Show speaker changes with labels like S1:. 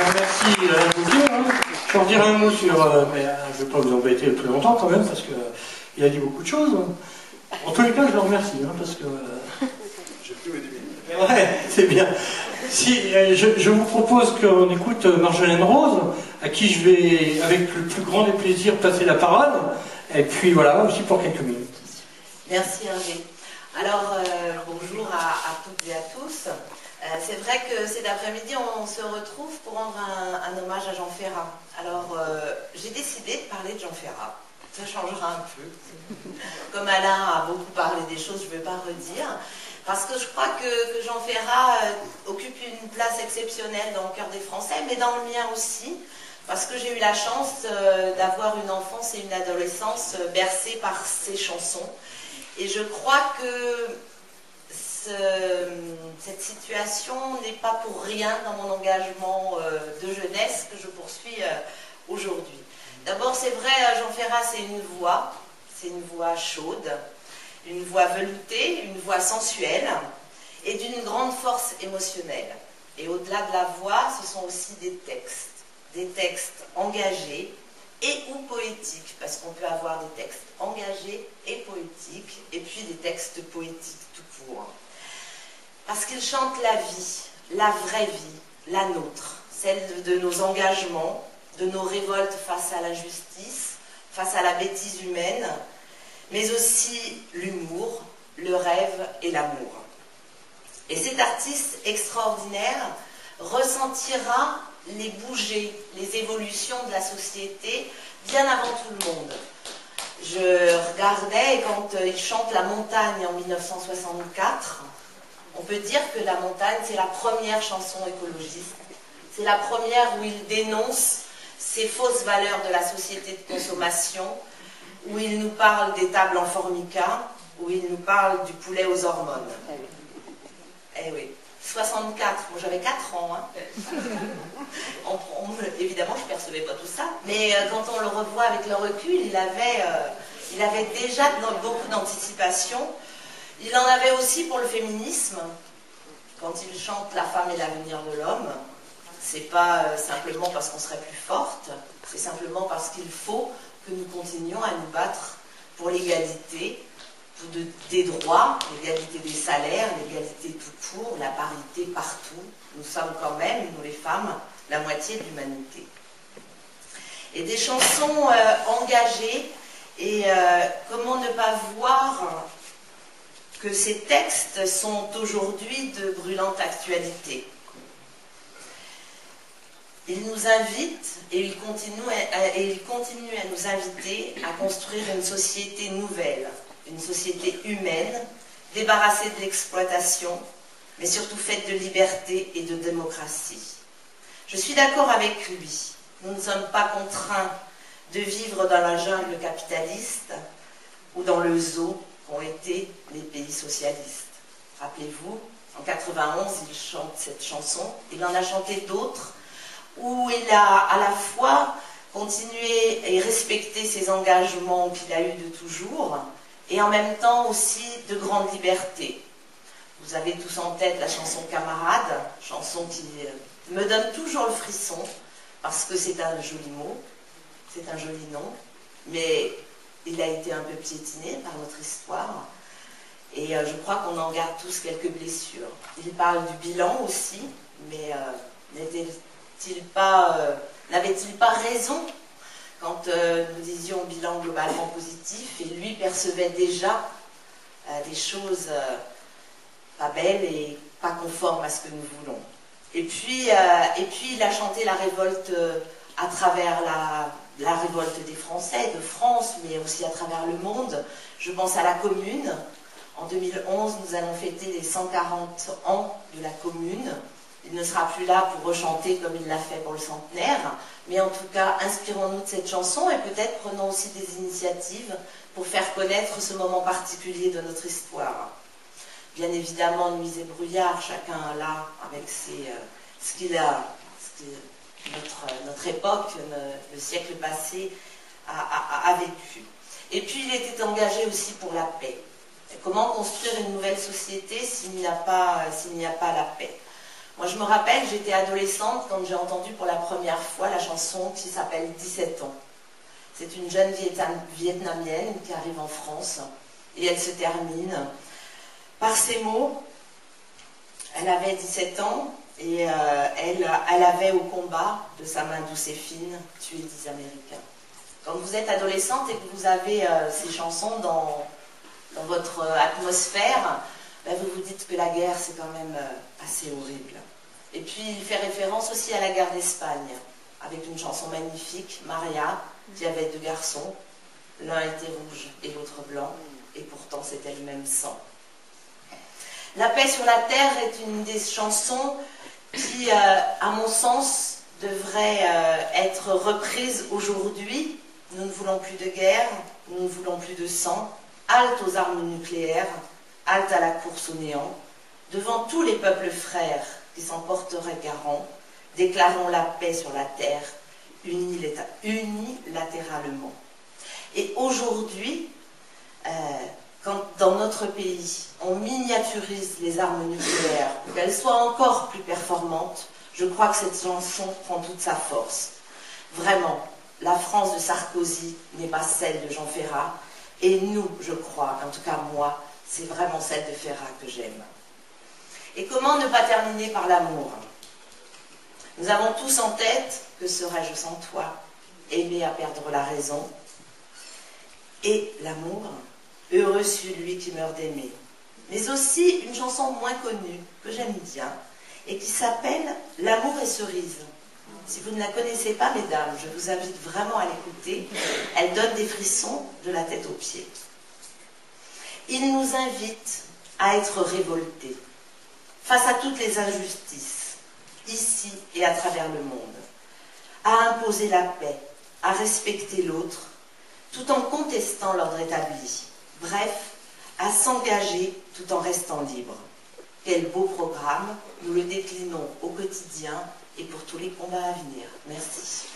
S1: Merci Madame Bouvier. Je vais en dire un mot sur... mais je ne vais pas vous embêter plus longtemps quand même, parce qu'il a dit beaucoup de choses. En tous les cas, je le remercie, parce que...
S2: J'ai plus mes 10 minutes.
S1: Ouais, c'est bien. Si, je vous propose qu'on écoute Marjolaine Rose, à qui je vais, avec le plus grand des plaisirs, passer la parole. Et puis voilà, aussi pour quelques minutes.
S3: Merci Hervé. Alors, bonjour à toutes et à tous. C'est vrai que cet après-midi, on se retrouve pour rendre un hommage à Jean Ferrat. Alors, j'ai décidé de parler de Jean Ferrat. Ça changera un peu. Comme Alain a beaucoup parlé des choses, je ne vais pas redire. Parce que je crois que Jean Ferrat occupe une place exceptionnelle dans le cœur des Français, mais dans le mien aussi. Parce que j'ai eu la chance d'avoir une enfance et une adolescence bercées par ses chansons. Et je crois que cette situation n'est pas pour rien dans mon engagement de jeunesse que je poursuis aujourd'hui. D'abord, c'est vrai, Jean Ferrat, c'est une voix chaude, une voix veloutée, une voix sensuelle et d'une grande force émotionnelle. Et au-delà de la voix, ce sont aussi des textes engagés et ou poétiques, parce qu'on peut avoir des textes engagés et poétiques, et puis des textes poétiques tout court. Parce qu'ils chantent la vie, la vraie vie, la nôtre, celle de nos engagements, de nos révoltes face à l'injustice, face à la bêtise humaine, mais aussi l'humour, le rêve et l'amour. Et cet artiste extraordinaire ressentira les bougées, les évolutions de la société bien avant tout le monde. Je regardais quand il chante La Montagne en 1964, on peut dire que La Montagne, c'est la première chanson écologiste. C'est la première où il dénonce ces fausses valeurs de la société de consommation, où il nous parle des tables en formica, où il nous parle du poulet aux hormones. Eh oui, 64, moi j'avais 4 ans. Évidemment, je ne percevais pas tout ça, mais quand on le revoit avec le recul, il avait déjà beaucoup d'anticipation. Il en avait aussi pour le féminisme, quand il chante La femme est l'avenir de l'homme. C'est pas simplement parce qu'on serait plus forte, c'est simplement parce qu'il faut que nous continuions à nous battre pour l'égalité des droits, l'égalité des salaires, l'égalité tout court, la parité partout. Nous sommes quand même, nous les femmes, la moitié de l'humanité. Et des chansons engagées, et comment ne pas voir que ces textes sont aujourd'hui de brûlante actualité. Il nous invite et il continue à nous inviter à construire une société nouvelle, une société humaine, débarrassée de l'exploitation, mais surtout faite de liberté et de démocratie. Je suis d'accord avec lui. Nous ne sommes pas contraints de vivre dans la jungle capitaliste ou dans le zoo qu'ont été les pays socialistes. Rappelez-vous, en 91, il chante cette chanson, il en a chanté d'autres, où il a à la fois continué et respecté ses engagements qu'il a eus de toujours, et en même temps aussi de grandes libertés. Vous avez tous en tête la chanson Camarade, chanson qui me donne toujours le frisson, parce que c'est un joli mot, c'est un joli nom, mais il a été un peu piétiné par notre histoire, et je crois qu'on en garde tous quelques blessures. Il parle du bilan aussi, mais n'avait-il pas raison quand nous disions bilan globalement positif, et lui percevait déjà des choses pas belles et pas conformes à ce que nous voulons. Et puis il a chanté la révolte à travers la révolte des Français, de France, mais aussi à travers le monde. Je pense à la Commune. En 2011, nous allons fêter les 140 ans de la Commune. Il ne sera plus là pour rechanter comme il l'a fait pour le centenaire, mais en tout cas, inspirons-nous de cette chanson et peut-être prenons aussi des initiatives pour faire connaître ce moment particulier de notre histoire. Bien évidemment, nuits et brouillards, chacun là avec ce qu'il a, notre époque, le siècle passé a vécu. Et puis il était engagé aussi pour la paix. Comment construire une nouvelle société s'il n'y a pas la paix? Moi, je me rappelle, j'étais adolescente quand j'ai entendu pour la première fois la chanson qui s'appelle 17 ans. C'est une jeune vietnamienne qui arrive en France et elle se termine par ces mots. Elle avait 17 ans et elle avait au combat de sa main douce et fine tué 10 Américains. Quand vous êtes adolescente et que vous avez ces chansons dans votre atmosphère, ben vous vous dites que la guerre c'est quand même assez horrible. Et puis il fait référence aussi à la guerre d'Espagne, avec une chanson magnifique, Maria, qui avait 2 garçons, l'un était rouge et l'autre blanc, et pourtant c'était le même sang. La paix sur la terre est une des chansons qui, à mon sens, devrait être reprise aujourd'hui. Nous ne voulons plus de guerre, nous ne voulons plus de sang, halte aux armes nucléaires, halte à la course au néant, devant tous les peuples frères qui s'en porteraient garant, déclarons la paix sur la terre, unilatéralement. Et aujourd'hui, quand dans notre pays, on miniaturise les armes nucléaires pour qu'elles soient encore plus performantes, je crois que cette chanson prend toute sa force. Vraiment, la France de Sarkozy n'est pas celle de Jean Ferrat, et nous, je crois, en tout cas moi, c'est vraiment celle de Ferrat que j'aime. Et comment ne pas terminer par l'amour? Nous avons tous en tête « Que serais-je sans toi ?» Aimer à perdre la raison. Et l'amour, heureux celui qui meurt d'aimer. Mais aussi une chanson moins connue, que j'aime bien, et qui s'appelle « L'amour est cerise ». Si vous ne la connaissez pas, mesdames, je vous invite vraiment à l'écouter. Elle donne des frissons de la tête aux pieds. Il nous invite à être révoltés face à toutes les injustices, ici et à travers le monde, à imposer la paix, à respecter l'autre, tout en contestant l'ordre établi. Bref, à s'engager tout en restant libre. Quel beau programme, nous le déclinons au quotidien et pour tous les combats à venir. Merci.